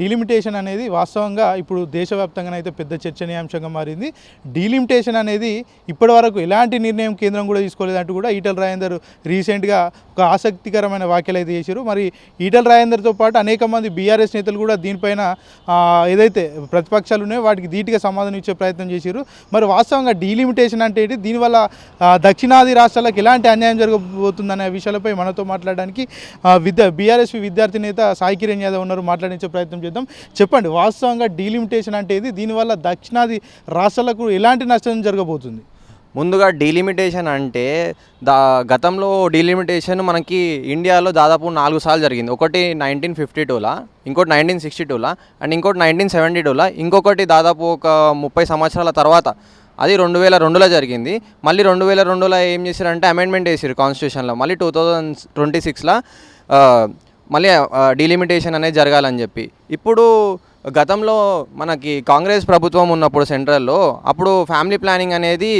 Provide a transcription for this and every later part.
Delimitation అనేది వాస్తవంగా ఇప్పుడు దేశవ్యాప్తంగా అయితే పెద్ద చర్చనీయాంశంగా మారింది. డీలిమిటేషన్ అనేది ఇప్పటివరకు ఎలాంటి నిర్ణయం కేంద్రం కూడా తీసుకోలేదంటూ కూడా ఈటెల రాజేందర్ రీసెంట్గా ఒక ఆసక్తికరమైన వ్యాఖ్యలు అయితే చేశారు. మరి ఈటెల రాజేందర్తో పాటు అనేక మంది బీఆర్ఎస్ నేతలు కూడా దీనిపైన ఏదైతే ప్రతిపక్షాలు ఉన్నాయో వాటికి ధీటుగా సమాధానం ఇచ్చే ప్రయత్నం చేశారు. మరి వాస్తవంగా డీలిమిటేషన్ అంటే ఏంటి, దీనివల్ల దక్షిణాది రాష్ట్రాలకు ఎలాంటి అన్యాయం జరగబోతుందనే విషయాలపై మనతో మాట్లాడడానికి బీఆర్ఎస్ విద్యార్థి నేత సాయి కిరణ్ యాదవ్ ఉన్నారు. మాట్లాడించే ప్రయత్నం చేద్దాం. చెప్పండి, వాస్తవంగా డీలిమిటేషన్ అంటే ఇది, దీనివల్ల దక్షిణాది రాష్ట్రాలకు ఎలాంటి నష్టం జరగబోతుంది? ముందుగా డీలిమిటేషన్ అంటే గతంలో డీలిమిటేషన్ మనకి ఇండియాలో దాదాపు 4 సార్లు జరిగింది. ఒకటి 1952లా, ఇంకోటి 1962లా అండ్ ఇంకోటి 1972లా, ఇంకొకటి దాదాపు ఒక 30 సంవత్సరాల తర్వాత అది 2002లో జరిగింది. మళ్ళీ 2002లో ఏం చేశారంటే అమెండ్మెంట్ వేసారు కాన్స్టిట్యూషన్లో. మళ్ళీ 2026లా మళ్ళీ డీలిమిటేషన్ అనేది జరగాలని చెప్పి. ఇప్పుడు గతంలో మనకి కాంగ్రెస్ ప్రభుత్వం ఉన్నప్పుడు సెంట్రల్లో అప్పుడు ఫ్యామిలీ ప్లానింగ్ అనేది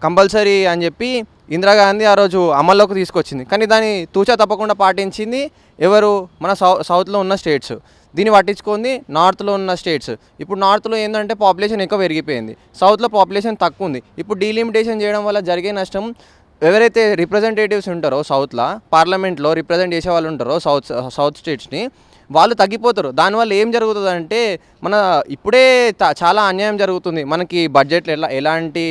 కంపల్సరీ అని చెప్పి ఇందిరాగాంధీ ఆ రోజు అమల్లోకి తీసుకొచ్చింది. కానీ దాన్ని తూచా తప్పకుండా పాటించింది ఎవరు? మన సౌత్లో ఉన్న స్టేట్స్. దీన్ని పట్టించుకుంది నార్త్లో ఉన్న స్టేట్స్. ఇప్పుడు నార్త్లో ఏంటంటే పాపులేషన్ ఎక్కువ పెరిగిపోయింది, సౌత్లో పాపులేషన్ తక్కువ ఉంది. ఇప్పుడు డీలిమిటేషన్ చేయడం వల్ల జరిగే నష్టం, ఎవరైతే రిప్రజెంటేటివ్స్ ఉంటారో సౌత్లో పార్లమెంట్లో రిప్రజెంట్ చేసే వాళ్ళు ఉంటారో సౌత్ స్టేట్స్ని, వాళ్ళు తగ్గిపోతారు. దానివల్ల ఏం జరుగుతుందంటే మన ఇప్పుడే చాలా అన్యాయం జరుగుతుంది. మనకి బడ్జెట్లో ఎలాంటి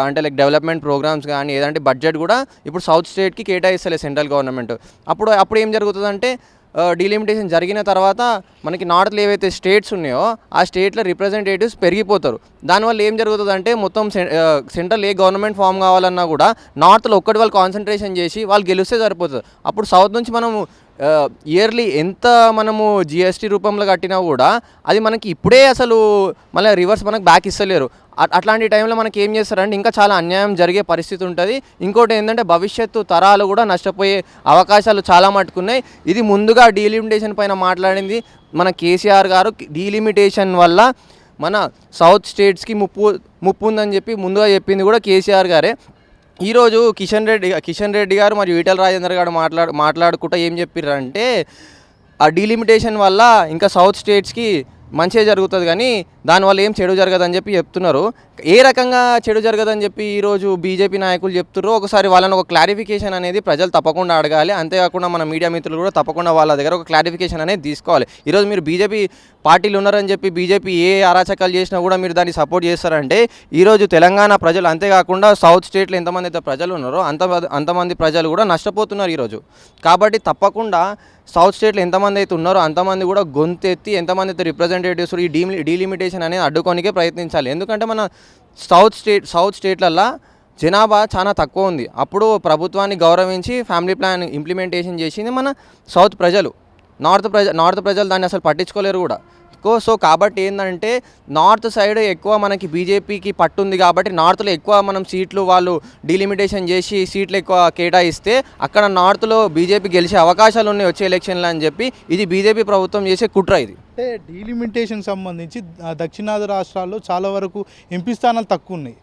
అంటే లైక్ డెవలప్మెంట్ ప్రోగ్రామ్స్ కానీ ఏదంటే బడ్జెట్ కూడా ఇప్పుడు సౌత్ స్టేట్కి కేటాయిస్తలే సెంట్రల్ గవర్నమెంట్. అప్పుడు ఏం జరుగుతుందంటే డీలిమిటేషన్ జరిగిన తర్వాత మనకి నార్త్లో ఏవైతే స్టేట్స్ ఉన్నాయో ఆ స్టేట్లో రిప్రజెంటేటివ్స్ పెరిగిపోతారు. దానివల్ల ఏం జరుగుతుందంటే మొత్తం సెంట్రల్ ఏ గవర్నమెంట్ ఫామ్ కావాలన్నా కూడా నార్త్లో ఒక్కటి వాళ్ళు కాన్సన్ట్రేషన్ చేసి వాళ్ళు గెలిస్తే సరిపోతుంది. అప్పుడు సౌత్ నుంచి మనము ఇయర్లీ ఎంత మనము జిఎస్టీ రూపంలో కట్టినా కూడా అది మనకి ఇప్పుడే అసలు మళ్ళీ రివర్స్ మనకు బ్యాక్ ఇస్తలేరు. అట్లాంటి టైంలో మనకి ఏం చేస్తారంటే ఇంకా చాలా అన్యాయం జరిగే పరిస్థితి ఉంటుంది. ఇంకోటి ఏంటంటే భవిష్యత్తు తరాలు కూడా నష్టపోయే అవకాశాలు చాలా మట్టుకున్నాయి. ఇది ముందుగా డీలిమిటేషన్ పైన మాట్లాడింది మన కేసీఆర్ గారు. డీలిమిటేషన్ వల్ల మన సౌత్ స్టేట్స్కి ముప్పు ఉందని చెప్పి ముందుగా చెప్పింది కూడా కేసీఆర్ గారే. ఈరోజు కిషన్ రెడ్డి గారు మరియు ఈటెల రాజేందర్ గారు మాట్లాడుకుంటూ ఏం చెప్పారంటే ఆ డీలిమిటేషన్ వల్ల ఇంకా సౌత్ స్టేట్స్కి మంచిగా జరుగుతుంది కానీ దానివల్ల ఏం చెడు జరగదని చెప్పి చెప్తున్నారు. ఏ రకంగా చెడు జరగదని చెప్పి ఈరోజు బీజేపీ నాయకులు చెప్తున్నారు. ఒకసారి వాళ్ళని ఒక క్లారిఫికేషన్ అనేది ప్రజలు తప్పకుండా అడగాలి. అంతేకాకుండా మన మీడియా మిత్రులు కూడా తప్పకుండా వాళ్ళ దగ్గర ఒక క్లారిఫికేషన్ అనేది తీసుకోవాలి. ఈరోజు మీరు బీజేపీ పార్టీలు ఉన్నారని చెప్పి బీజేపీ ఏ అరాచకాలు చేసినా కూడా మీరు దాన్ని సపోర్ట్ చేస్తారంటే ఈరోజు తెలంగాణ ప్రజలు, అంతేకాకుండా సౌత్ స్టేట్లో ఎంతమంది అయితే ప్రజలు ఉన్నారో అంతమంది ప్రజలు కూడా నష్టపోతున్నారు ఈరోజు. కాబట్టి తప్పకుండా సౌత్ స్టేట్లో ఎంతమంది అయితే ఉన్నారో అంతమంది కూడా గొంతెత్తి ఎంతమంది అయితే రిప్రజెంటేటివ్స్ ఈ డీలిమిటేషన్ అనేది అడ్డుకోనికే ప్రయత్నించాలి. ఎందుకంటే మన సౌత్ స్టేట్లల్లో జనాభా చాలా తక్కువ ఉంది. అప్పుడు ప్రభుత్వాన్ని గౌరవించి ఫ్యామిలీ ప్లాన్ ఇంప్లిమెంటేషన్ చేసింది మన సౌత్ ప్రజలు. నార్త్ ప్రజలు దాన్ని అసలు పట్టించుకోలేరు కూడా. సో కాబట్టి ఏంటంటే నార్త్ సైడ్ ఎక్కువ మనకి బీజేపీకి పట్టుంది కాబట్టి నార్త్లో ఎక్కువ మనం సీట్లు వాళ్ళు డీలిమిటేషన్ చేసి సీట్లు ఎక్కువ కేటాయిస్తే అక్కడ నార్త్లో బీజేపీ గెలిచే అవకాశాలు ఉన్నాయి వచ్చే ఎలక్షన్లో అని చెప్పి ఇది బీజేపీ ప్రభుత్వం చేసే కుట్ర. ఇది అంటే డీలిమిటేషన్ సంబంధించి దక్షిణాది రాష్ట్రాల్లో చాలా వరకు ఎంపీ స్థానాలు తక్కువ ఉన్నాయి.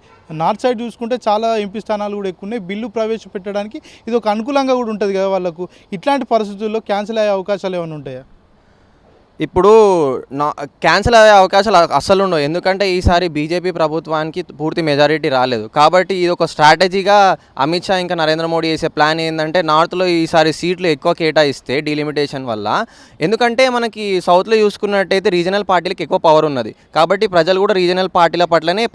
నార్త్ సైడ్ చూసుకుంటే చాలా ఎంపీ స్థానాలు కూడా ఎక్కువ ఉన్నాయి. బిల్లు ప్రవేశపెట్టడానికి ఇది ఒక అనుకూలంగా కూడా ఉంటుంది కదా వాళ్ళకు. ఇట్లాంటి పరిస్థితుల్లో క్యాన్సిల్ అయ్యే అవకాశాలు ఏమైనా ఉంటాయా? ఇప్పుడు క్యాన్సిల్ అయ్యే అవకాశాలు అస్సలు ఉండవు. ఎందుకంటే ఈసారి బీజేపీ ప్రభుత్వానికి పూర్తి మెజారిటీ రాలేదు కాబట్టి ఇది ఒక స్ట్రాటజీగా అమిత్ షా ఇంకా నరేంద్ర మోడీ చేసే ప్లాన్ ఏంటంటే నార్త్లో ఈసారి సీట్లు ఎక్కువ కేటాయిస్తే డీలిమిటేషన్ వల్ల. ఎందుకంటే మనకి సౌత్లో చూసుకున్నట్టయితే రీజనల్ పార్టీలకు ఎక్కువ పవర్ ఉన్నది కాబట్టి ప్రజలు కూడా రీజనల్ పార్టీల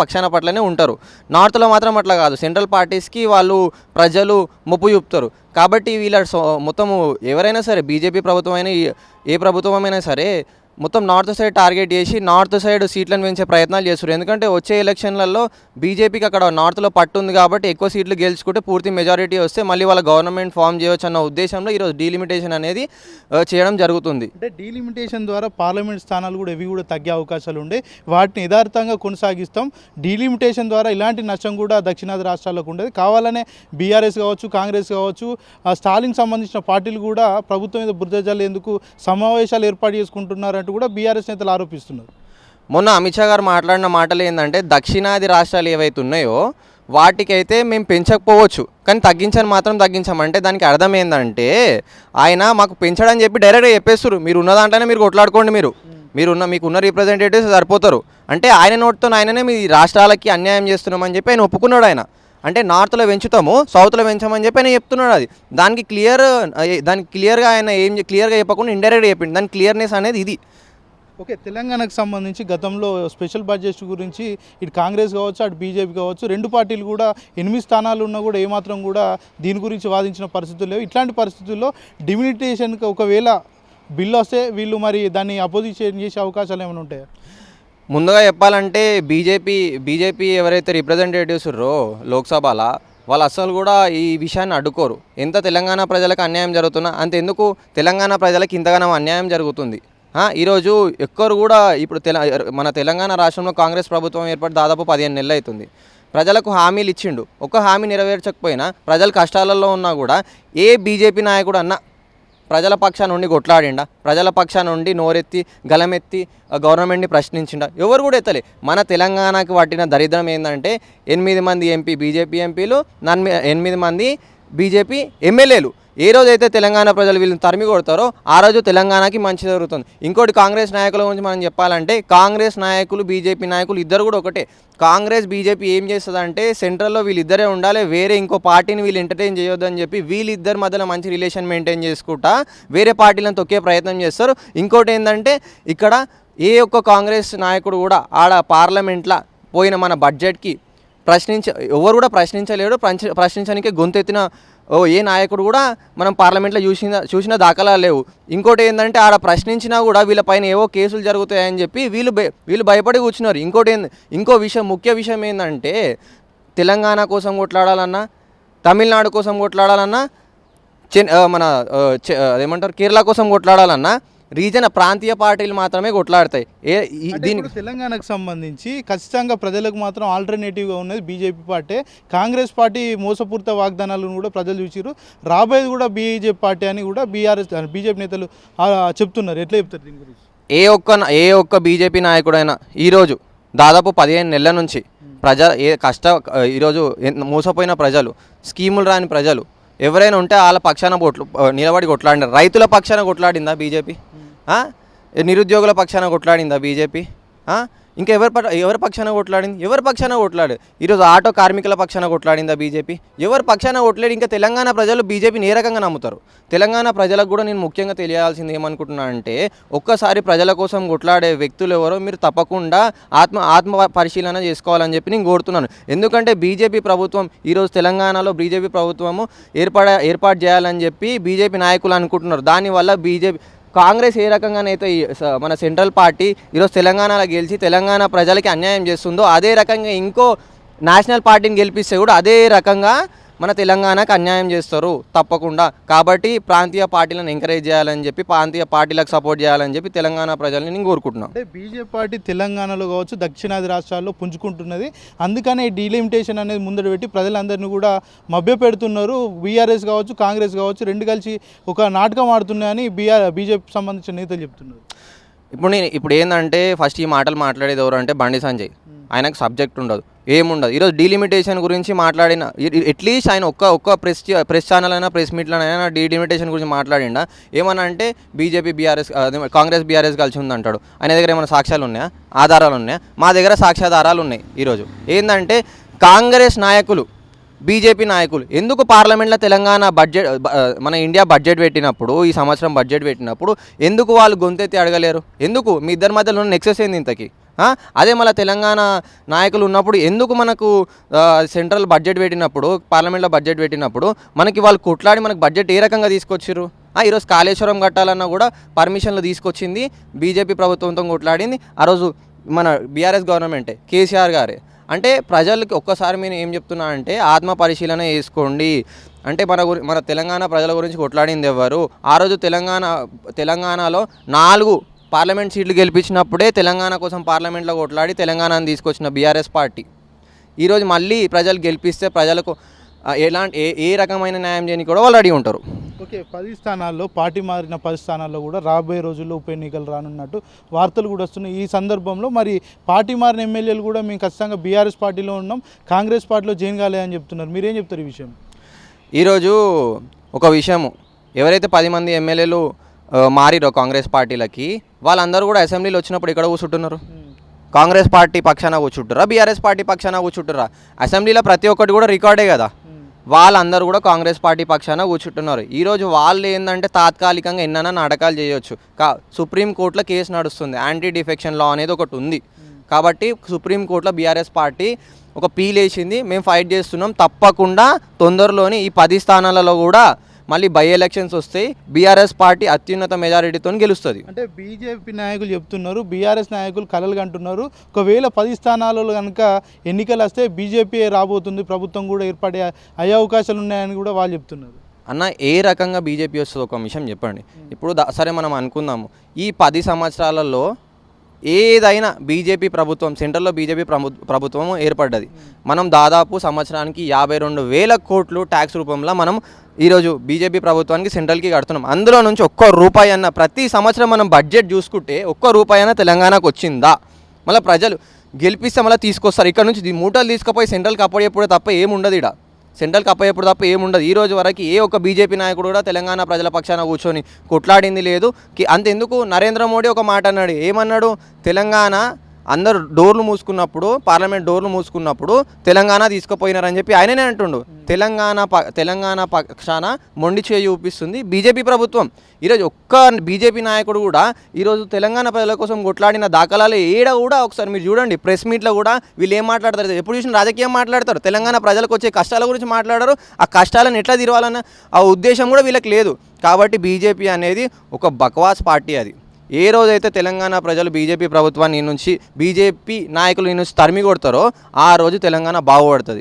పక్షాన పట్లనే ఉంటారు. నార్త్లో మాత్రం అట్లా కాదు, సెంట్రల్ పార్టీస్కి వాళ్ళు ప్రజలు మొప్పు చూపుతారు. కాబట్టి వీళ్ళ మొత్తము ఎవరైనా సరే బీజేపీ ప్రభుత్వం అయినా ఏ ప్రభుత్వమైనా సరే మొత్తం నార్త్ సైడ్ టార్గెట్ చేసి నార్త్ సైడ్ సీట్లను పెంచే ప్రయత్నాలు చేస్తారు. ఎందుకంటే వచ్చే ఎలక్షన్లలో బీజేపీకి అక్కడ నార్త్లో పట్టుంది కాబట్టి ఎక్కువ సీట్లు గెలుచుకుంటే పూర్తి మెజారిటీ వస్తే మళ్ళీ వాళ్ళ గవర్నమెంట్ ఫామ్ చేయవచ్చు అన్న ఉద్దేశంలో ఈరోజు డీలిమిటేషన్ అనేది చేయడం జరుగుతుంది. అంటే డీలిమిటేషన్ ద్వారా పార్లమెంట్ స్థానాలు కూడా ఇవి కూడా తగ్గే అవకాశాలు ఉండే, వాటిని యథార్థంగా కొనసాగిస్తాం. డీలిమిటేషన్ ద్వారా ఇలాంటి నష్టం కూడా దక్షిణాది రాష్ట్రాలకు ఉండేది. కావాలనే బీఆర్ఎస్ కావచ్చు, కాంగ్రెస్ కావచ్చు, స్టాలిన్ సంబంధించిన పార్టీలు కూడా ప్రభుత్వం మీద బురద జల్లేందుకు సమావేశాలు ఏర్పాటు చేసుకుంటున్నారంటూ కూడా బీఆర్ఎస్ నేతలు ఆరోపిస్తున్నారు. మొన్న అమిత్ షా గారు మాట్లాడిన మాటలు ఏంటంటే దక్షిణాది రాష్ట్రాలు ఏవైతే ఉన్నాయో వాటికైతే మేము పెంచకపోవచ్చు కానీ తగ్గించని మాత్రం తగ్గించామంటే దానికి అర్థం ఏంటంటే ఆయన మాకు పెంచడని చెప్పి డైరెక్ట్గా చెప్పేస్తారు, మీరు ఉన్న దాంట్లోనే మీరు కొట్లాడుకోండి, మీకున్న రిప్రజెంటేటివ్స్ సరిపోతారు అంటే ఆయన నోటితో ఆయననే మీ రాష్ట్రాలకి అన్యాయం చేస్తున్నామని చెప్పి ఆయన ఒప్పుకున్నాడు. ఆయన అంటే నార్త్లో పెంచుతాము సౌత్లో పెంచామని చెప్పి ఆయన చెప్తున్నాడు. అది దానికి క్లియర్గా ఆయన క్లియర్గా చెప్పకుండా ఇండైరెక్ట్గా చెప్పింది. దాని క్లియర్నెస్ అనేది ఇది. ఓకే, తెలంగాణకు సంబంధించి గతంలో స్పెషల్ బడ్జెట్ గురించి ఇటు కాంగ్రెస్ కావచ్చు అటు బీజేపీ కావచ్చు 2 పార్టీలు కూడా 8 స్థానాలు ఉన్నా కూడా ఏమాత్రం కూడా దీని గురించి వాదించిన పరిస్థితులు లేవు. ఇట్లాంటి పరిస్థితుల్లో డిమినిటేషన్కి ఒకవేళ బిల్లు వస్తే వీళ్ళు మరి దాన్ని అపోజిషన్ చేసే అవకాశాలు ఏమైనా ఉంటాయా? ముందుగా చెప్పాలంటే బీజేపీ ఎవరైతే రిప్రజెంటేటివ్స్ ఉన్నారో లోక్సభలో వాళ్ళు అస్సలు కూడా ఈ విషయాన్ని అడ్డుకోరు. ఎంత తెలంగాణ ప్రజలకు అన్యాయం జరుగుతున్నా అంతెందుకు తెలంగాణ ప్రజలకు ఇంతగానో అన్యాయం జరుగుతుంది. ఈరోజు ఎక్కరు కూడా ఇప్పుడు మన తెలంగాణ రాష్ట్రంలో కాంగ్రెస్ ప్రభుత్వం ఏర్పడి దాదాపు 15 నెలలు అవుతుంది. ప్రజలకు హామీలు ఇచ్చిండు, ఒక్క హామీ నెరవేర్చకపోయినా ప్రజలు కష్టాలలో ఉన్నా కూడా ఏ బీజేపీ నాయకుడు అన్నా ప్రజల పక్షాన నుండి కొట్లాడిండా, ప్రజల పక్షాన నుండి నోరెత్తి గలమెత్తి గవర్నమెంట్ని ప్రశ్నించిండా? ఎవరు కూడా ఎత్తలే. మన తెలంగాణకి పట్టిన దరిద్రం ఏంటంటే 8 మంది బీజేపీ ఎంపీలు 8 మంది బీజేపీ ఎమ్మెల్యేలు. ఏ రోజైతే తెలంగాణ ప్రజలు వీళ్ళని తరిమి కొడతారో ఆ రోజు తెలంగాణకి మంచి జరుగుతుంది. ఇంకోటి కాంగ్రెస్ నాయకుల గురించి మనం చెప్పాలంటే కాంగ్రెస్ నాయకులు బీజేపీ నాయకులు ఇద్దరు కూడా ఒకటే. కాంగ్రెస్ బీజేపీ ఏం చేస్తుందంటే సెంట్రల్లో వీళ్ళిద్దరే ఉండాలి, వేరే ఇంకో పార్టీని వీళ్ళు ఎంటర్టైన్ చేయొద్దని చెప్పి వీళ్ళిద్దరి మధ్యలో మంచి రిలేషన్ మెయింటైన్ చేసుకుంటా వేరే పార్టీలను తొక్కే ప్రయత్నం చేస్తారు. ఇంకోటి ఏంటంటే ఇక్కడ ఏ ఒక్క కాంగ్రెస్ నాయకుడు కూడా ఆడ పార్లమెంట్లో పోయిన మన బడ్జెట్కి ఎవరు కూడా ప్రశ్నించలేడు. ప్రశ్నించడానికి గొంతెత్తిన ఏ నాయకుడు కూడా మనం పార్లమెంట్లో చూసిన దాఖలాలు లేవు. ఇంకోటి ఏంటంటే ఆడ ప్రశ్నించినా కూడా వీళ్ళపైన ఏవో కేసులు జరుగుతాయని చెప్పి వీళ్ళు భయపడి కూర్చున్నారు. ఇంకో విషయం, ముఖ్య విషయం ఏంటంటే తెలంగాణ కోసం కొట్లాడాలన్నా, తమిళనాడు కోసం కొట్లాడాలన్నా, మన ఏమంటారు కేరళ కోసం కొట్లాడాలన్నా ప్రాంతీయ పార్టీలు మాత్రమే కొట్లాడతాయి. దీనికి తెలంగాణకు సంబంధించి ఖచ్చితంగా ప్రజలకు మాత్రం ఆల్టర్నేటివ్గా ఉన్నది బీజేపీ పార్టీ. కాంగ్రెస్ పార్టీ మోసపూరిత వాగ్దానాలను కూడా ప్రజలు చూసిరు. రాబోయేది కూడా బీజేపీ పార్టీ అని కూడా బీజేపీ నేతలు చెప్తున్నారు. ఎట్లా చెప్తారు దీని గురించి? ఏ ఒక్క బీజేపీ నాయకుడైనా ఈరోజు దాదాపు 15 నెలల నుంచి ఈరోజు మోసపోయిన ప్రజలు, స్కీములు రాని ప్రజలు ఎవరైనా ఉంటే వాళ్ళ పక్షాన నిలబడి కొట్లాడినారు. రైతుల పక్షాన కొట్లాడిందా బీజేపీ? నిరుద్యోగుల పక్షాన కొట్లాడిందా బీజేపీ? ఇంకా ఎవరి పక్షాన కొట్లాడింది? ఎవరి పక్షాన కొట్లాడు? ఈరోజు ఆటో కార్మికుల పక్షాన కొట్లాడిందా బీజేపీ? ఎవరి పక్షాన కొట్లాడు? ఇంకా తెలంగాణ ప్రజలు బీజేపీని ఏ రకంగా నమ్ముతారు? తెలంగాణ ప్రజలకు కూడా నేను ముఖ్యంగా తెలియాల్సింది ఏమనుకుంటున్నా అంటే ఒక్కసారి ప్రజల కోసం కొట్లాడే వ్యక్తులు ఎవరో మీరు తప్పకుండా ఆత్మ పరిశీలన చేసుకోవాలని చెప్పి నేను కోరుతున్నాను. ఎందుకంటే బీజేపీ ప్రభుత్వం ఈరోజు తెలంగాణలో బీజేపీ ప్రభుత్వము ఏర్పాటు చేయాలని చెప్పి బీజేపీ నాయకులు అనుకుంటున్నారు. దానివల్ల కాంగ్రెస్ ఏ రకంగానైతే మన సెంట్రల్ పార్టీ ఈరోజు తెలంగాణలో గెలిచి తెలంగాణ ప్రజలకి అన్యాయం చేస్తుందో అదే రకంగా ఇంకో నేషనల్ పార్టీని గెలిపిస్తే కూడా అదే రకంగా మన తెలంగాణకు అన్యాయం చేస్తారు తప్పకుండా. కాబట్టి ప్రాంతీయ పార్టీలను ఎంకరేజ్ చేయాలని చెప్పి, ప్రాంతీయ పార్టీలకు సపోర్ట్ చేయాలని చెప్పి తెలంగాణ ప్రజల్ని నేను కోరుకుంటున్నాను. అంటే బీజేపీ పార్టీ తెలంగాణలో కావచ్చు దక్షిణాది రాష్ట్రాల్లో పుంజుకుంటున్నది. అందుకనే డీలిమిటేషన్ అనేది ముందర పెట్టి ప్రజలందరినీ కూడా మభ్యపెడుతున్నారు. బీఆర్ఎస్ కావచ్చు కాంగ్రెస్ కావచ్చు 2 కలిసి ఒక నాటకం ఆడుతున్నాయని బీజేపీ సంబంధించిన నేతలు చెప్తున్నారు. ఇప్పుడు ఏంటంటే ఫస్ట్ ఈ మాటలు మాట్లాడేది ఎవరు అంటే బండి సంజయ్. ఆయనకు సబ్జెక్ట్ ఉండదు, ఏముండదు. ఈరోజు డీలిమిటేషన్ గురించి మాట్లాడిన అట్లీస్ట్ ఆయన ఒక్క ప్రెస్ ఛానల్ అయినా ప్రెస్ మీట్లోనైనా డీలిమిటేషన్ గురించి మాట్లాడిండా? ఏమన్నా అంటే బీజేపీ కాంగ్రెస్ బీఆర్ఎస్ కలిసి ఉందంటాడు. ఆయన దగ్గర ఏమైనా సాక్ష్యాలు ఉన్నాయా, ఆధారాలు ఉన్నాయా? మా దగ్గర సాక్ష్యాధారాలు ఉన్నాయి. ఈరోజు ఏంటంటే కాంగ్రెస్ నాయకులు బీజేపీ నాయకులు ఎందుకు పార్లమెంట్లో తెలంగాణ మన ఇండియా బడ్జెట్ పెట్టినప్పుడు, ఈ సంవత్సరం బడ్జెట్ పెట్టినప్పుడు ఎందుకు వాళ్ళు గొంతెత్తి అడగలేరు? ఎందుకు? మీ ఇద్దరి మధ్యలో నెక్సెస్ ఏంది ఇంతకీ? అదే మళ్ళీ తెలంగాణ నాయకులు ఉన్నప్పుడు ఎందుకు మనకు సెంట్రల్ బడ్జెట్ పెట్టినప్పుడు, పార్లమెంట్లో బడ్జెట్ పెట్టినప్పుడు మనకి వాళ్ళు కొట్లాడి మనకు బడ్జెట్ ఏ రకంగా తీసుకొచ్చారు? ఈరోజు కాళేశ్వరం కట్టాలన్నా కూడా పర్మిషన్లు తీసుకొచ్చింది బీజేపీ ప్రభుత్వంతో కొట్లాడింది ఆ రోజు మన బీఆర్ఎస్ గవర్నమెంటే, కేసీఆర్ గారే. అంటే ప్రజలకి ఒక్కసారి నేను ఏం చెప్తున్నా అంటే ఆత్మ పరిశీలన చేసుకోండి. అంటే మన తెలంగాణ ప్రజల గురించి కొట్లాడింది ఎవరు? ఆ రోజు తెలంగాణలో 4 పార్లమెంట్ సీట్లు గెలిపించినప్పుడే తెలంగాణ కోసం పార్లమెంట్లో కొట్లాడి తెలంగాణను తీసుకొచ్చిన బీఆర్ఎస్ పార్టీ ఈరోజు మళ్ళీ ప్రజలు గెలిపిస్తే ప్రజలకు ఏ రకమైన న్యాయం చేయని కూడా వాళ్ళు అడిగి ఉంటారు. ఓకే, 10 స్థానాల్లో పార్టీ మారిన 10 స్థానాల్లో కూడా రాబోయే రోజుల్లో ఉప ఎన్నికలు రానున్నట్టు వార్తలు కూడా వస్తున్నాయి. ఈ సందర్భంలో మరి పార్టీ మారిన ఎమ్మెల్యేలు కూడా మేము ఖచ్చితంగా బీఆర్ఎస్ పార్టీలో ఉన్నాం, కాంగ్రెస్ పార్టీలో జాయిన్ కాలేదని చెప్తున్నారు. మీరేం చెప్తారు ఈ విషయం? ఈరోజు ఒక విషయము, ఎవరైతే 10 మంది ఎమ్మెల్యేలు మారిరో కాంగ్రెస్ పార్టీలకి, వాళ్ళందరూ కూడా అసెంబ్లీలో వచ్చినప్పుడు ఎక్కడ కూర్చుంటున్నారు? కాంగ్రెస్ పార్టీ పక్షాన కూర్చుంటారా, బీఆర్ఎస్ పార్టీ పక్షాన కూర్చుంటారా? అసెంబ్లీలో ప్రతి ఒక్కటి కూడా రికార్డే కదా. వాళ్ళందరూ కూడా కాంగ్రెస్ పార్టీ పక్షాన కూర్చుంటున్నారు. ఈరోజు వాళ్ళు ఏంటంటే తాత్కాలికంగా ఎన్నైనా నాటకాలు చేయొచ్చు. సుప్రీంకోర్టులో కేసు నడుస్తుంది, యాంటీ డిఫెక్షన్ లా అనేది ఒకటి ఉంది. కాబట్టి సుప్రీంకోర్టులో బీఆర్ఎస్ పార్టీ ఒక పీల్ వేసింది, మేము ఫైట్ చేస్తున్నాం. తప్పకుండా తొందరలోని ఈ 10 స్థానాలలో కూడా మళ్ళీ బై ఎలక్షన్స్ వస్తాయి, బీఆర్ఎస్ పార్టీ అత్యున్నత మెజారిటీతో గెలుస్తుంది. అంటే బీజేపీ నాయకులు చెప్తున్నారు, బీఆర్ఎస్ నాయకులు కలలు కంటున్నారు, ఒకవేళ 10 స్థానాలలో కనుక ఎన్నికలు వస్తే బీజేపీ రాబోతుంది, ప్రభుత్వం కూడా ఏర్పడే అయ్యే అవకాశాలు ఉన్నాయని కూడా వాళ్ళు చెప్తున్నారు. అన్న, ఏ రకంగా బీజేపీ వస్తుంది ఒక విషయం చెప్పండి. ఇప్పుడు సరే మనం అనుకుందాము, ఈ 10 సంవత్సరాలలో ఏదైనా బీజేపీ ప్రభుత్వం, సెంట్రల్లో బీజేపీ ప్రభుత్వం ఏర్పడ్డది. మనం దాదాపు సంవత్సరానికి 52,000 కోట్లు ట్యాక్స్ రూపంలో మనం ఈరోజు బీజేపీ ప్రభుత్వానికి సెంట్రల్కి కడుతున్నాం. అందులో నుంచి ₹1 అన్న ప్రతి సంవత్సరం మనం బడ్జెట్ చూసుకుంటే ₹1 అన్న తెలంగాణకు వచ్చిందా? మళ్ళీ ప్రజలు గెలిపిస్తే మళ్ళీ తీసుకొస్తారు, ఇక్కడ నుంచి మూటలు తీసుకుపోయి సెంట్రల్కి అప్పయ్యేప్పుడే తప్ప ఏముండదు, ఇక్కడ సెంట్రల్కి అప్పయ్యేప్పుడు తప్ప ఏముండదు. ఈ రోజు వరకు ఏ ఒక్క బీజేపీ నాయకుడు కూడా తెలంగాణ ప్రజల పక్షాన కూర్చొని కొట్లాడింది లేదు. అంతెందుకు నరేంద్ర మోడీ ఒక మాట అన్నాడు, ఏమన్నాడు? తెలంగాణ అందరు డోర్లు మూసుకున్నప్పుడు, పార్లమెంట్ డోర్లు మూసుకున్నప్పుడు తెలంగాణ తీసుకుపోయినారని చెప్పి ఆయననే అంటుండు. తెలంగాణ పక్షాన మొండి చేయి చూపిస్తుంది బీజేపీ ప్రభుత్వం. ఈరోజు ఒక్క బీజేపీ నాయకుడు కూడా ఈరోజు తెలంగాణ ప్రజల కోసం కొట్లాడిన దాఖలాలు ఏడ కూడా ఒకసారి మీరు చూడండి. ప్రెస్ మీట్లో కూడా వీళ్ళు ఏం మాట్లాడతారు? ఎప్పుడు చూసిన రాజకీయం మాట్లాడతారు, తెలంగాణ ప్రజలకు వచ్చే కష్టాల గురించి మాట్లాడారు. ఆ కష్టాలను ఎట్లా తీరవాలన్న ఆ ఉద్దేశం కూడా వీళ్ళకి లేదు. కాబట్టి బీజేపీ అనేది ఒక బక్వాస్ పార్టీ. అది ఏ రోజైతే తెలంగాణ ప్రజలు బీజేపీ ప్రభుత్వాన్ని నుంచి, బీజేపీ నాయకులు నుంచి తరిమి కొడతారో ఆ రోజు తెలంగాణ బాగుపడుతుంది.